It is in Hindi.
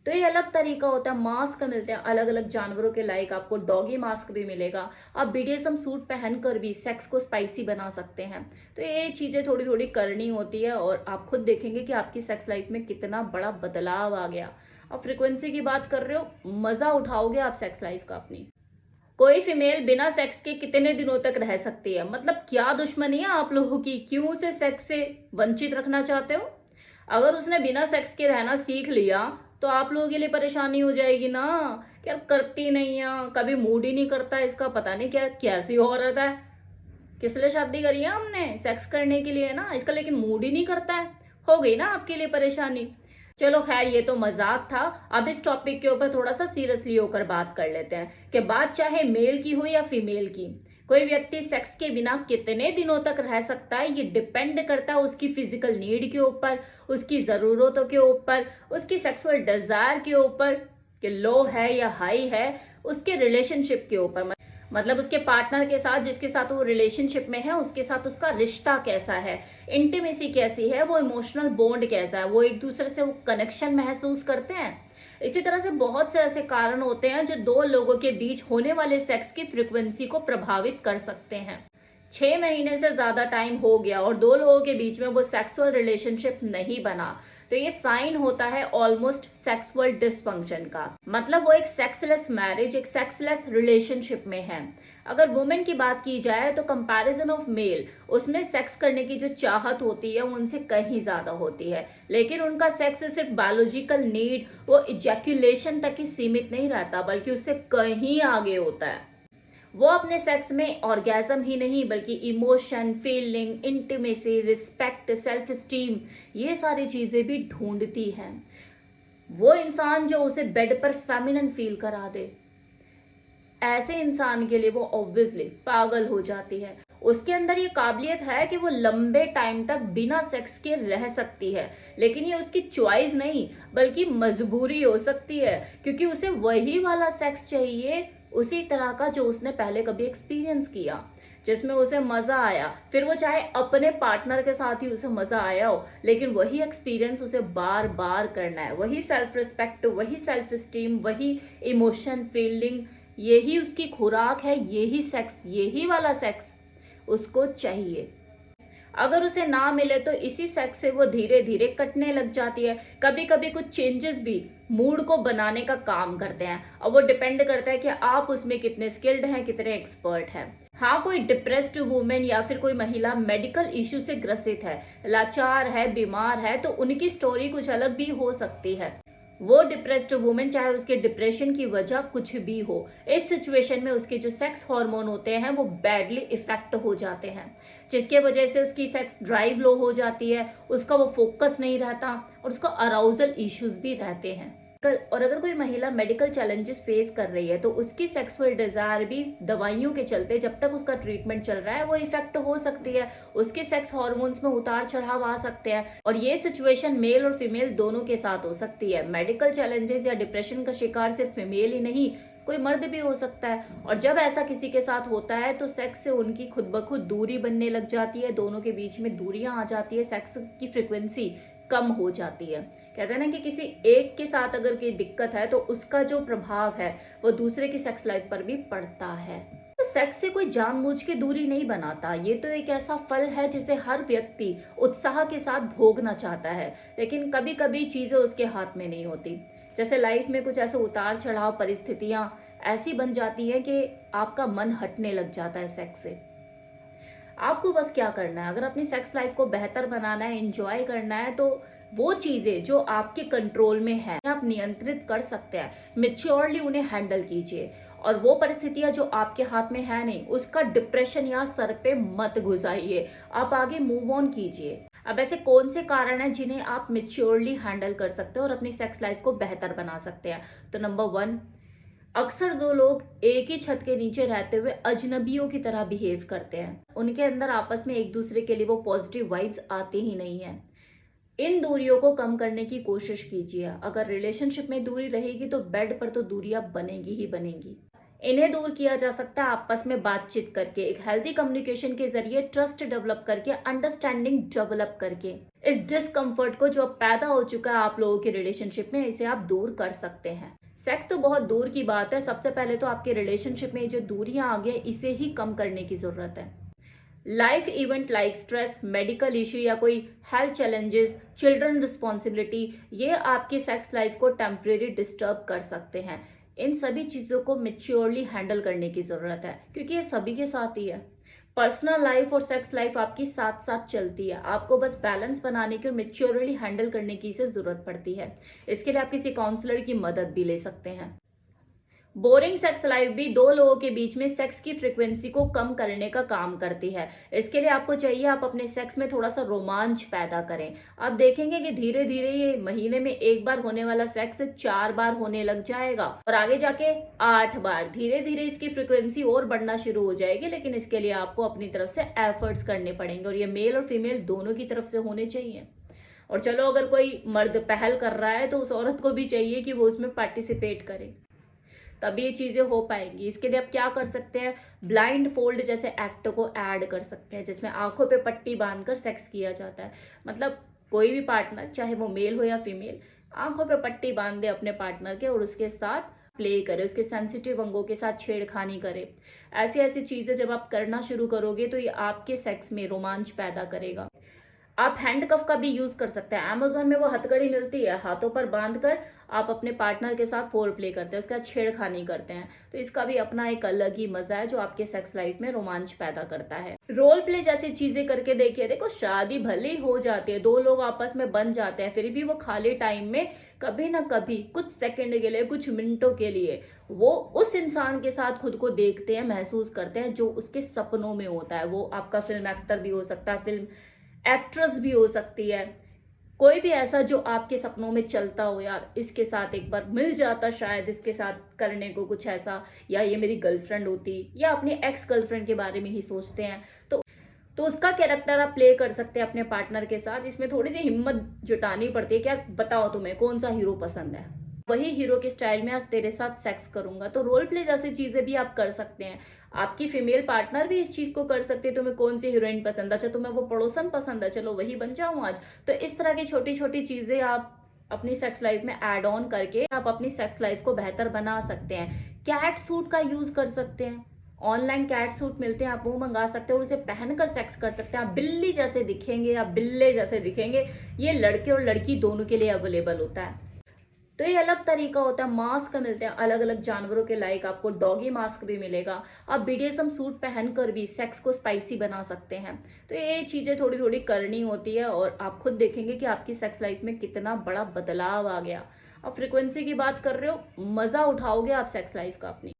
तो ये अलग तरीका होता है। मास्क मिलते हैं अलग अलग जानवरों के, लाइक आपको डॉगी मास्क भी मिलेगा। आप बीडीएसएम सूट पहनकर भी सेक्स को स्पाइसी बना सकते हैं। तो ये चीजें थोड़ी थोड़ी करनी होती है और आप खुद देखेंगे कि आपकी सेक्स लाइफ में कितना बड़ा बदलाव आ गया। अब फ्रिक्वेंसी की बात कर रहे हो, मजा उठाओगे आप सेक्स लाइफ का अपनी। कोई फीमेल बिना सेक्स के कितने दिनों तक रह सकती है? मतलब क्या दुश्मनी है आप लोगों की? क्यों उसे सेक्स से वंचित रखना चाहते हो? अगर उसने बिना सेक्स के रहना सीख लिया तो आप लोगों के लिए परेशानी हो जाएगी ना। क्या करती नहीं है, कभी मूड ही नहीं करता, इसका पता नहीं क्या कैसी औरत है। किस लिए शादी करी है हमने? सेक्स करने के लिए ना, इसका लेकिन मूड ही नहीं करता है। हो गई ना आपके लिए परेशानी। चलो खैर, ये तो मजाक था। अब इस टॉपिक के ऊपर थोड़ा सा सीरियसली होकर बात कर लेते हैं कि बात चाहे मेल की हो या फीमेल की, कोई व्यक्ति सेक्स के बिना कितने दिनों तक रह सकता है ये डिपेंड करता है उसकी फिजिकल नीड के ऊपर, उसकी जरूरतों के ऊपर, उसकी सेक्सुअल डिजायर के ऊपर कि लो है या हाई है, उसके रिलेशनशिप के ऊपर। मतलब उसके पार्टनर के साथ, जिसके साथ वो रिलेशनशिप में है, उसके साथ उसका रिश्ता कैसा है, इंटीमेसी कैसी है, वो इमोशनल बॉन्ड कैसा है, वो एक दूसरे से वो कनेक्शन महसूस करते हैं। इसी तरह से बहुत से ऐसे कारण होते हैं जो दो लोगों के बीच होने वाले सेक्स की फ्रिक्वेंसी को प्रभावित कर सकते हैं। 6 महीने से ज्यादा टाइम हो गया और दो लोगों के बीच में वो सेक्सुअल रिलेशनशिप नहीं बना, तो ये साइन होता है ऑलमोस्ट सेक्सुअल डिसफंक्शन का। मतलब वो एक सेक्सलेस मैरिज, एक सेक्सलेस रिलेशनशिप में है। अगर वुमेन की बात की जाए तो कंपैरिजन ऑफ मेल, उसमें सेक्स करने की जो चाहत होती है उनसे कहीं ज्यादा होती है, लेकिन उनका सेक्स सिर्फ बायोलॉजिकल नीड, वो इजैक्यूलेशन तक ही सीमित नहीं रहता, बल्कि उससे कहीं आगे होता है। वो अपने सेक्स में ऑर्गेजम ही नहीं बल्कि emotion, feeling, intimacy, respect, self esteem, ये सारी चीजें भी ढूंढती हैं। वो इंसान जो उसे बेड पर फेमिनिन फील करा दे, ऐसे इंसान के लिए वो ऑब्वियसली पागल हो जाती है। उसके अंदर ये काबिलियत है कि वो लंबे टाइम तक बिना सेक्स के रह सकती है, लेकिन ये उसकी चॉइस नहीं बल्कि मजबूरी हो सकती है, क्योंकि उसे वही वाला सेक्स चाहिए, उसी तरह का जो उसने पहले कभी एक्सपीरियंस किया, जिसमें उसे मजा आया। फिर वो चाहे अपने पार्टनर के साथ ही उसे मजा आया हो, लेकिन वही एक्सपीरियंस उसे बार बार करना है। वही सेल्फ रिस्पेक्ट, वही सेल्फ स्टीम, वही इमोशन, फीलिंग, यही उसकी खुराक है, यही सेक्स, यही वाला सेक्स उसको चाहिए। अगर उसे ना मिले तो इसी सेक्स से वो धीरे धीरे कटने लग जाती है। कभी कभी कुछ चेंजेस भी मूड को बनाने का काम करते हैं, और वो डिपेंड करता है कि आप उसमें कितने स्किल्ड हैं, कितने एक्सपर्ट हैं। हाँ, कोई डिप्रेस्ड वुमेन या फिर कोई महिला मेडिकल इश्यू से ग्रसित है, लाचार है, बीमार है, तो उनकी स्टोरी कुछ अलग भी हो सकती है। वो डिप्रेस्ड वुमेन, चाहे उसके डिप्रेशन की वजह कुछ भी हो, इस सिचुएशन में उसके जो सेक्स हार्मोन होते हैं वो बैडली इफेक्ट हो जाते हैं, जिसके वजह से उसकी सेक्स ड्राइव लो हो जाती है, उसका वो फोकस नहीं रहता और उसको अराउजल इश्यूज भी रहते हैं। और अगर कोई महिला मेडिकल चैलेंजेस फेस कर रही है तो उसकी सेक्सुअल डिजायर भी दवाइयों के चलते, जब तक उसका ट्रीटमेंट चल रहा है, वो इफेक्ट हो सकती है। उसके सेक्स हार्मोन्स में उतार चढ़ाव आ सकते हैं, और ये सिचुएशन मेल और फीमेल दोनों के साथ हो सकती है। मेडिकल चैलेंजेस या डिप्रेशन का शिकार सिर्फ फीमेल ही नहीं, कोई मर्द भी हो सकता है। और जब ऐसा किसी के साथ होता है तो सेक्स से उनकी खुद ब खुद दूरी बनने लग जाती है, दोनों के बीच में दूरियां आ जाती है, सेक्स की फ्रिक्वेंसी कम हो जाती है। कहते हैं ना कि किसी एक के साथ अगर कोई दिक्कत है तो उसका जो प्रभाव है वो दूसरे की सेक्स लाइफ पर भी पड़ता है। तो सेक्स से कोई जानबूझ के दूरी नहीं बनाता, ये तो एक ऐसा फल है जिसे हर व्यक्ति उत्साह के साथ भोगना चाहता है, लेकिन कभी कभी चीजें उसके हाथ में नहीं होती। जैसे लाइफ में कुछ ऐसे उतार चढ़ाव, परिस्थितियां ऐसी बन जाती है कि आपका मन हटने लग जाता है सेक्स से। आपको बस क्या करना है, अगर अपनी सेक्स लाइफ को बेहतर बनाना है, एंजॉय करना है, तो वो चीजें जो आपके कंट्रोल में है आप नियंत्रित कर सकते हैं, मेच्योरली उन्हें हैंडल कीजिए। और वो परिस्थितियां जो आपके हाथ में है नहीं, उसका डिप्रेशन या सर पे मत घुसाइए, आप आगे मूव ऑन कीजिए। अब ऐसे कौन से कारण हैं जिन्हें आप मेच्योरली हैंडल कर सकते हो और अपनी सेक्स लाइफ को बेहतर बना सकते हैं? तो नंबर 1, अक्सर दो लोग एक ही छत के नीचे रहते हुए अजनबियों की तरह बिहेव करते हैं। उनके अंदर आपस में एक दूसरे के लिए वो पॉजिटिव वाइब्स आती ही नहीं है। इन दूरियों को कम करने की कोशिश कीजिए। अगर रिलेशनशिप में दूरी रहेगी तो बेड पर तो दूरियां बनेगी ही बनेगी। इन्हें दूर किया जा सकता है आपस में बातचीत करके, एक हेल्दी कम्युनिकेशन के जरिए, ट्रस्ट डेवलप करके, अंडरस्टैंडिंग डेवलप करके। इस डिस्कम्फर्ट को जो अब पैदा हो चुका है आप लोगों के रिलेशनशिप में, इसे आप दूर कर सकते हैं। सेक्स तो बहुत दूर की बात है, सबसे पहले तो आपके रिलेशनशिप में जो दूरियां आ गई इसे ही कम करने की जरूरत है। Life event like stress, medical issue या कोई हेल्थ चैलेंजेस, चिल्ड्रन रिस्पॉन्सिबिलिटी, ये आपकी सेक्स लाइफ को टेम्परेरी डिस्टर्ब कर सकते हैं। इन सभी चीज़ों को मेच्योरली हैंडल करने की ज़रूरत है, क्योंकि ये सभी के साथ ही है। पर्सनल लाइफ और सेक्स लाइफ आपकी साथ साथ चलती है, आपको बस बैलेंस बनाने की और मेच्योरली हैंडल करने की इसे ज़रूरत पड़ती है। इसके लिए आप किसी काउंसलर की मदद भी ले सकते हैं। बोरिंग सेक्स लाइफ भी दो लोगों के बीच में सेक्स की फ्रिक्वेंसी को कम करने का काम करती है। इसके लिए आपको चाहिए आप अपने सेक्स में थोड़ा सा रोमांच पैदा करें। आप देखेंगे कि धीरे धीरे ये महीने में एक बार होने वाला सेक्स 4 बार होने लग जाएगा और आगे जाके 8 बार। धीरे धीरे इसकी फ्रिक्वेंसी और बढ़ना शुरू हो जाएगी, लेकिन इसके लिए आपको अपनी तरफ से एफर्ट्स करने पड़ेंगे और ये मेल और फीमेल दोनों की तरफ से होने चाहिए। और चलो अगर कोई मर्द पहल कर रहा है तो उस औरत को भी चाहिए कि वो उसमें पार्टिसिपेट करे, तभी ये चीजें हो पाएंगी। इसके लिए आप क्या कर सकते हैं, ब्लाइंड फोल्ड जैसे एक्ट को ऐड कर सकते हैं, जिसमें आंखों पे पट्टी बांधकर सेक्स किया जाता है। मतलब कोई भी पार्टनर, चाहे वो मेल हो या फीमेल, आंखों पे पट्टी बांध दे अपने पार्टनर के और उसके साथ प्ले करे, उसके सेंसिटिव अंगों के साथ छेड़खानी करे। ऐसी ऐसी चीजें जब आप करना शुरू करोगे तो ये आपके सेक्स में रोमांच पैदा करेगा। आप हैंड कफ का भी यूज कर सकते हैं। अमेजोन में वो हथकड़ी मिलती है, हाथों पर बांधकर आप अपने पार्टनर के साथ फोर प्ले करते हैं, उसके बाद छेड़खानी करते हैं। तो इसका भी अपना एक अलग ही मजा है जो आपके सेक्स लाइफ में रोमांच पैदा करता है। रोल प्ले जैसी चीजें करके देखिए। देखो, शादी भले ही हो जाती है, दो लोग आपस में बन जाते हैं, फिर भी वो खाली टाइम में कभी ना कभी कुछ सेकंड के लिए, कुछ मिनटों के लिए वो उस इंसान के साथ खुद को देखते हैं, महसूस करते हैं जो उसके सपनों में होता है। वो आपका फिल्म एक्टर भी हो सकता है, फिल्म एक्ट्रेस भी हो सकती है, कोई भी ऐसा जो आपके सपनों में चलता हो, यार इसके साथ एक बार मिल जाता, शायद इसके साथ करने को कुछ ऐसा, या ये मेरी गर्लफ्रेंड होती, या अपनी एक्स गर्लफ्रेंड के बारे में ही सोचते हैं। तो उसका कैरेक्टर आप प्ले कर सकते हैं अपने पार्टनर के साथ। इसमें थोड़ी सी हिम्मत जुटानी पड़ती है कि यार बताओ तुम्हें कौन सा हीरो पसंद है, वही हीरो के स्टाइल में आज तेरे साथ सेक्स करूंगा। तो रोल प्ले जैसी चीजें भी आप कर सकते हैं। आपकी फीमेल पार्टनर भी इस चीज को कर सकते हैं, तुम्हें कौन सी हीरोइन पसंद है, अच्छा तुम्हें वो पड़ोसन पसंद है, चलो वही बन जाऊं आज। तो इस तरह की छोटी छोटी चीजें आप अपनी सेक्स लाइफ में ऐड ऑन करके आप अपनी सेक्स लाइफ को बेहतर बना सकते हैं। कैट सूट का यूज कर सकते हैं, ऑनलाइन कैट सूट मिलते हैं, आप वो मंगा सकते हैं और उसे पहनकर सेक्स कर सकते हैं। आप बिल्ली जैसे दिखेंगे या बिल्ले जैसे दिखेंगे, ये लड़के और लड़की दोनों के लिए अवेलेबल होता है। तो ये अलग तरीका होता है। मास्क मिलते हैं अलग अलग जानवरों के, लाइक आपको डॉगी मास्क भी मिलेगा। आप बीडीएसएम सूट पहनकर भी सेक्स को स्पाइसी बना सकते हैं। तो ये चीजें थोड़ी थोड़ी करनी होती है और आप खुद देखेंगे कि आपकी सेक्स लाइफ में कितना बड़ा बदलाव आ गया। अब फ्रिक्वेंसी की बात कर रहे हो, मजा उठाओगे आप सेक्स लाइफ का अपनी।